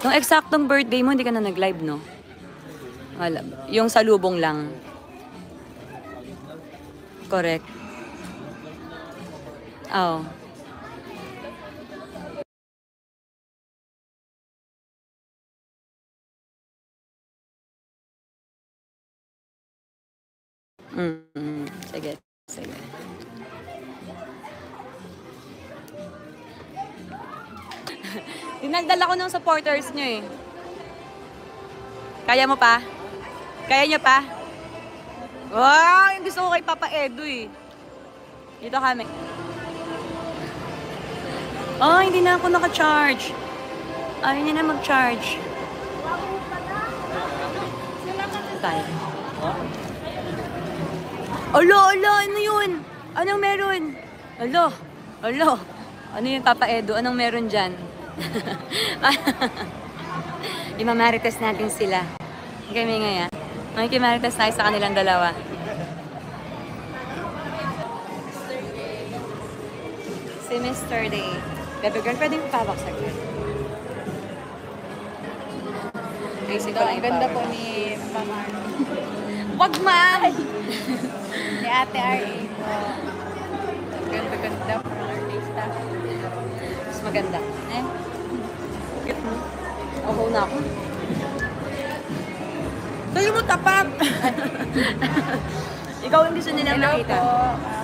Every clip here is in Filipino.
Nung eksaktong birthday mo, hindi ka na nag-live, no? Wala. Yung salubong lang. Correct. Oo. Sige. Sige. Dinagdala ko ng supporters nyo eh. Kaya mo pa? Kaya nyo pa? Wow! Yung gusto ko kay Papa Edu eh. Dito kami. Oh, hindi na ako naka-charge. Ayaw niya na mag-charge. Tayo. Alo, ano yun? Anong meron? Alo. Ano yun, Papa Edu? Anong meron dyan? Imamarites natin sila. Kami ngayon. Makikimarites tayo sa kanilang dalawa. Si Mr. Day. Bebe girl, pwedeng pawak sa girl. Basic ko lang yung Ganda power. po ni Mama Arnie. Wag man! Ni Ate R.A. po. Ganda po ng artista. Mas maganda. Eh? Cute mo. Oo na ako. Tayo mo tapat! Ikaw yung gusto nilang Hello nakita. po.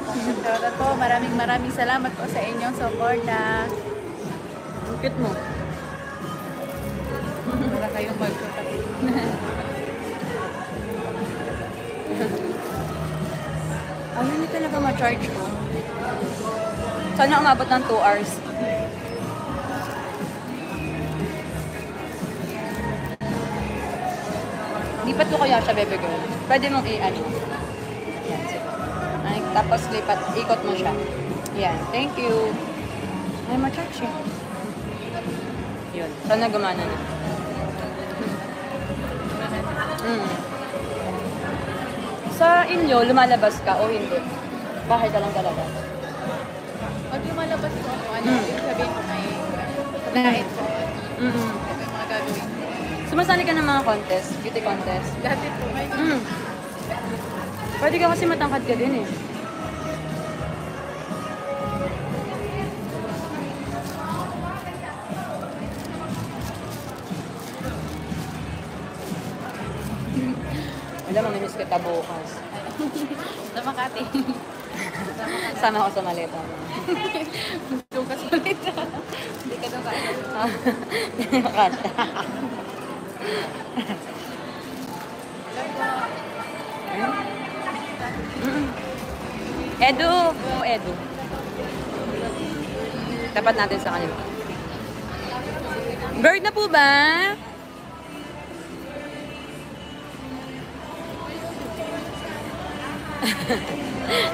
Konsentrada po. Maraming salamat po sa inyong suporta. Ang cute mo. Wala kayong magkakapit. Ayaw niyo talaga ma-charge ko. Sana umabot ng 2 hours. Lipat ko kaya siya, bebe girl. Pwede mong i-ano. Yan, sige. Ay, tapos lipat, ikot mo siya. Yan, thank you. Ay, ma-charge siya. Yun, sana gumana na. Sa inyo, lumalabas ka o hindi? Bahay ka lang talaga? Pag lumalabas po ako, yung sabihin ko may pagkain po. Yung mga gagawin ko. Sumasali ka ng mga contest, beauty contest. Dati po may Pwede ka kasi matangkad ka din eh. Wala, mamimiss kita bukas. sa Makati. Sama ako sa maleta mo. Doon ka sulit. Hindi ka doon ka. Hindi ko kasha. Edu! Oh, Edu. Tapat natin sa kanila. Bird na po ba?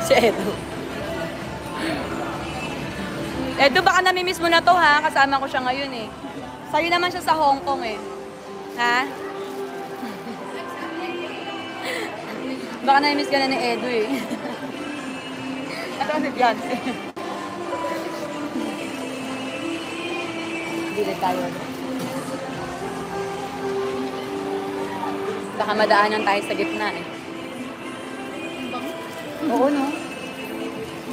Si Edu. Edu, baka namimiss mo na to ha. Kasama ko siya ngayon eh. Sa'yo naman siya sa Hong Kong eh. Ha? Baka namimiss ka na ni Edu eh. Ito si Beyonce. Dili tayo. Baka madaanan tayo sa gitna eh. Oo, no?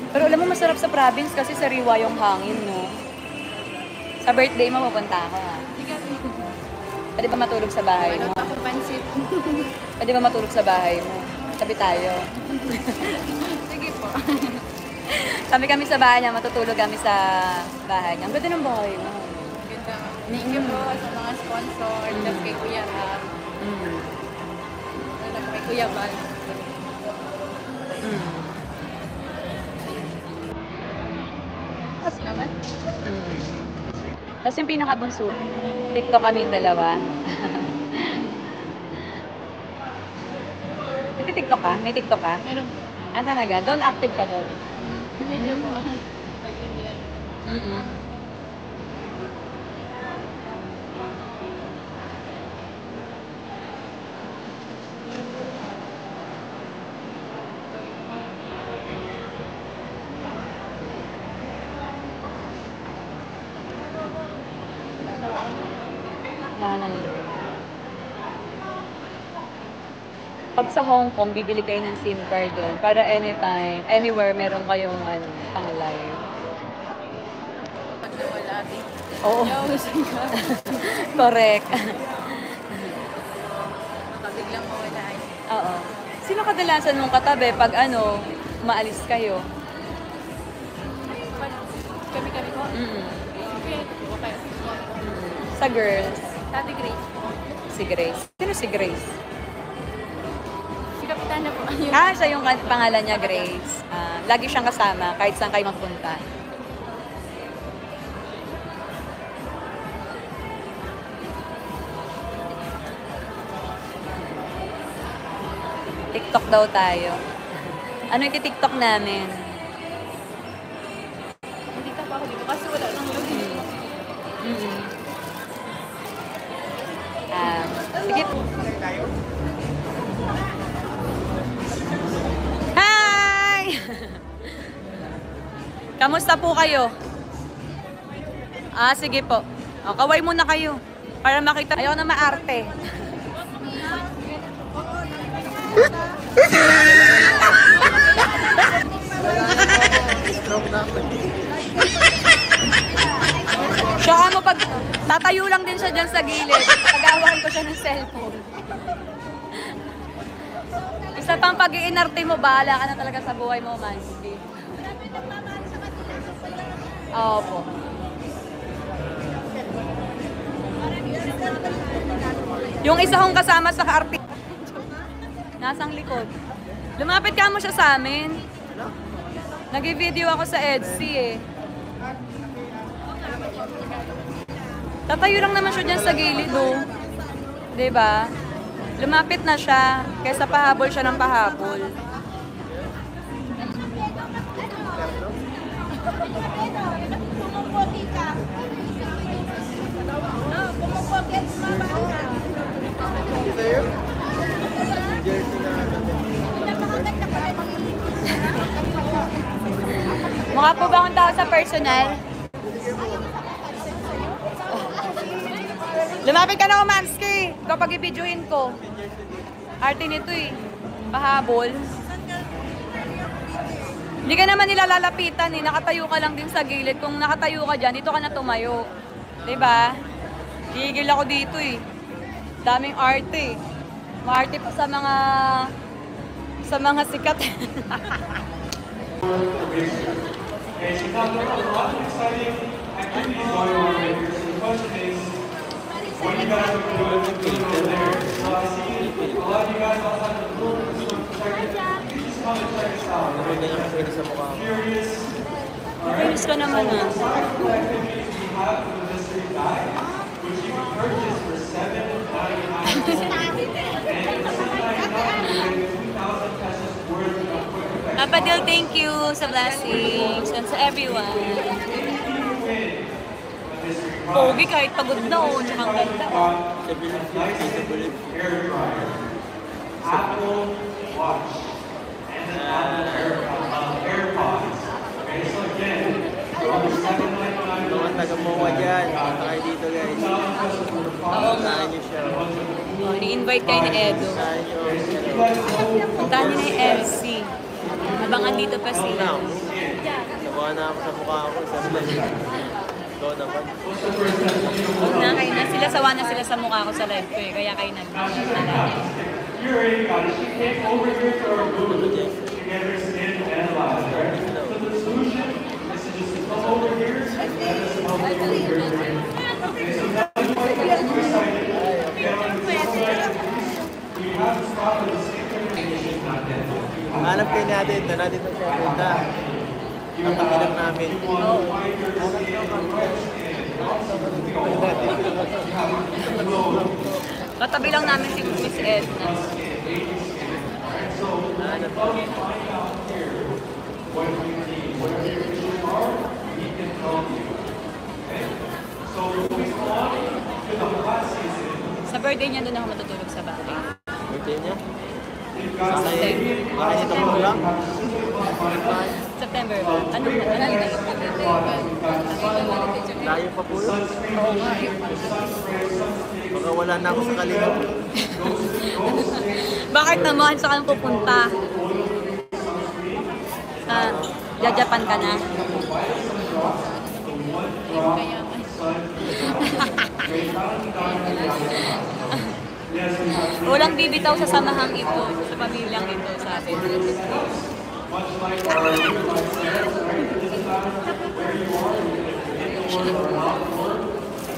Pero alam mo, masarap sa province kasi sariwa yung hangin, no? Sa birthday mo, pupunta ako, ha? Pwede ba matulog sa bahay mo? Ako pansit. Pwede ba matulog sa bahay mo? Sabi tayo. Sige po. Sabi kami sa bahay niya, matutulog kami sa bahay niya. Ang ganda ng bahay mo. Ganda. Thank you po sa mga sponsor. Just kay Kuya Ram. Kay Kuya Bal. Naman. Tapos yung pinakabunso, TikTok kami yung dalawa. Nagti-TikTok ka? May TikTok ka? Meron. Ah, talaga? Doon active ka doon? Medyo po. Lahanan doon. Pag sa Hong Kong, bibili kayo ng SIM card doon para anytime, anywhere, meron kayong pang live. Pag nawala ating Oo. nausin ka. Correct. Baka biglang mawala. Oo. Sino kadalasan mong katabi pag maalis kayo? Kami-kami ko. Kaya ko kaya. Sa girls? Dati Grace. Si Grace. Sino si Grace? Si Kapitana po. Siya yung pangalan niya, Grace. Lagi siyang kasama kahit saan kayo magpunta. TikTok daw tayo. Ano yung TikTok namin? Hindi ka pa ako dito kasi wala nang login. Sige. Hi! Kamusta po kayo? Sige po. Kaway muna kayo. Para makita. Ayaw na maarte. Siya mo pag tatayo lang din siya dyan sa gilid. Tagawakan ko siya ng cellphone. Isa pang pag-iinarte mo, bahala ka na talaga sa buhay mo, Mansky. Opo. Yung isa kong kasama sa kaarte. Nasang likod. Lumapit ka mo siya sa amin. Nag-video ako sa Etsy eh. Tatayo lang naman siya dyan sa gilid oh. Diba? Lumapit na siya. Kaysa pahabol siya ng pahabol. Mukha po ba akong tao sa personal? Lumapit ka na, Umansky. Kapag i-videoin ko. Arte nito eh. Pahabol. Hindi ka naman nilalalapitan eh. Nakatayo ka lang din sa gilid. Kung nakatayo ka dyan, dito ka na tumayo. Diba? Higil ako dito eh. Daming arte eh. Maarte pa sa mga sikat. And she's got a lot of exciting activities going on right here. So the question is, what are you guys going to do over there? So I see a lot of you guys outside the room. So you just come and check us out. Curious. Curious ka naman ah. Wonderful activities we have for the mystery guide, which you can purchase for $7.99. And for $7.99, you get 2,000 pesos worth of quick effect. Papadil, thank you sa blessings and sa everyone. Pogi kahit pagod na oh, tsaka ang ganda oh. Apple Watch and then Apple AirPods. Okay, so again, on the $7.99. Mga taga-MOA dyan, punta kayo dito guys. Puntahan nyo siya. Ni-invite kayo ni Edo. Puntahan nyo. Puntahan niyo na yung Elsie. Abangan dito pa sila. Nakuha na ako sa mukha ko. Sabi lang, ikaw naman. Huwag na kayo na. Sawa na sila sa mukha ko sa live ko eh. Kaya kayo nag-live. You already got it. She came over here to our booth to get her skin analyzed, right? So the solution is to just come over here and let us help you over here. Okay, so now you might get too excited. Get on the phone. We have to stop at the same condition, not dead. Hanap kayo natin. Natin na siya. Punta. Tapakilang namin. Katabi lang namin si Miss Edna. Hanap ko. Sa birthday niya doon ako matutulog sa bahay. Birthday niya? September. Baka ito mo lang. September ba? Ano ba? Tayo pa po yun. Oo nga, yung Baka wala na ako sa kalinga. Bakit naman? Saan ka pupunta? Jajapan ka na? kaya Walang bibitaw sa samahang ito, sa pamilyang ito, sabi.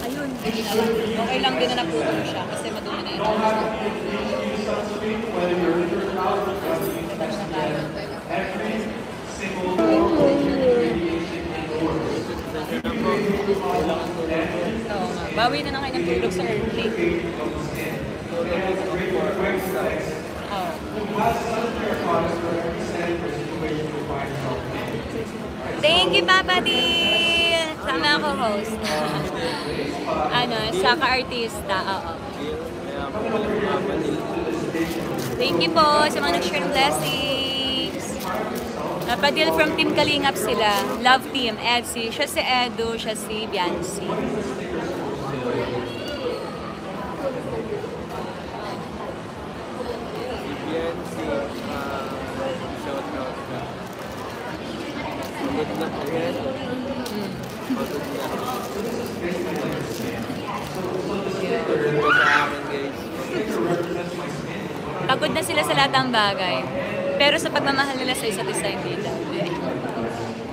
Ayun, okay lang din na naputol siya kasi madumi na ito. Oo nga. Bawi na lang kayo ng tulog sa early. Oo. Thank you, Papa Deal! Sama ako host. Sa ka-artista. Oo. Thank you po sa mga nag-share ng blessings. Papa Deal from Team Kalingap sila. Love Team. Edsy. Siya si Edu. Siya si Biancy. Pagod na sila sa lahat ng bagay. Pero sa pagmamahal nila sa isa't isa, hindi daw.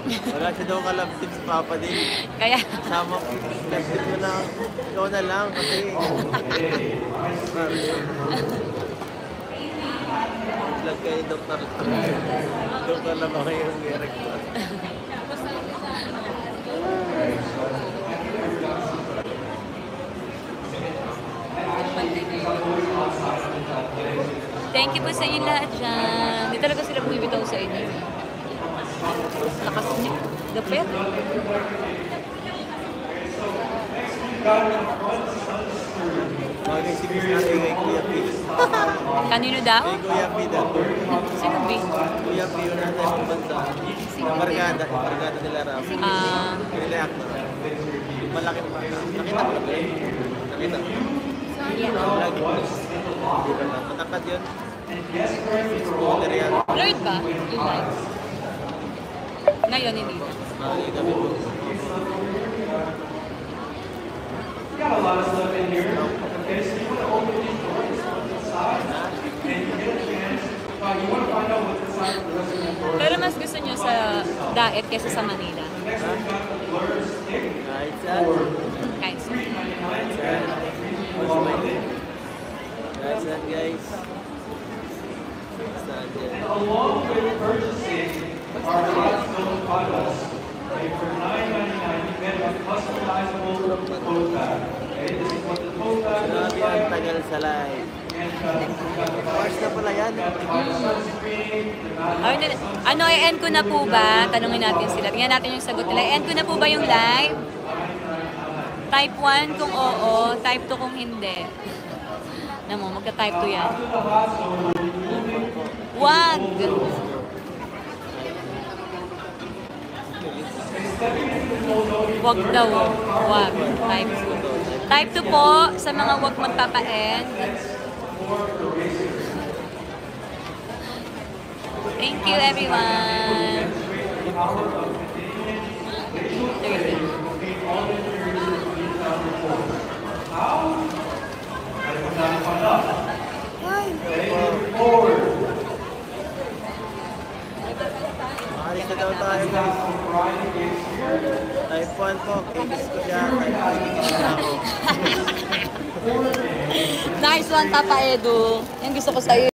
Wala siya daw ka-love tips, Papa din. Kaya, Sama ko. Love tips mo na. Ikaw na lang kasi. Vlog kayo, Dr. Dr. na ba kayo yung director? thank you po sa inyo lahat dyan. Hindi talaga sila bumibitaw sa inyo. Lakas niya. Gapet. Bagay si Miss natin kay Kuya P. Kanino daw? Kay Kuya P daw. Sino B? Kuya P yun natin ang bansa. Barkada. Barkada nila Rafi. Kaya actor. Malaki na bata. Nakita mo na ba yun? Nakita mo? Lagi. Matangkad yun. Scooter yan. Lord ba? Yung live. Ngayon, hindi. Mali kami po. We got a lot of stuff in here. Okay, so you want to open these doors on the side, and you get a chance. You want to find out what's inside the rest of the door. Pero mas gusto nyo sa Daet kesa sa Manila? Next, we got the blur stick. Kahit saan. Kahit sa Kahit saan. Kahit saan, guys. Saan yan? Along with purchasing our hot stone bottles, okay, for $9.99, you get a customizable tote bag. Okay, this is what the tote bag looks Grabe ang like. tagal sa live. And we got the Mars na pala yan. sunscreen, the matte. Ano, i-end ko na po ba? Tanungin natin sila. Tingnan natin yung sagot nila. I-end ko na po ba yung live? Type 1 kung oo, type 2 kung hindi. Namo, magka-type 2 yan. Wag! Wag daw. Wag. Type 2. Type 2 po sa mga wag magpapa-end. Thank you, everyone. Maalis na daw tayo, guys. Type 1 po. Kikis ko siya. Type 2 kikis na ako. Nice one, Papa Edu. Yung gusto ko sa'yo.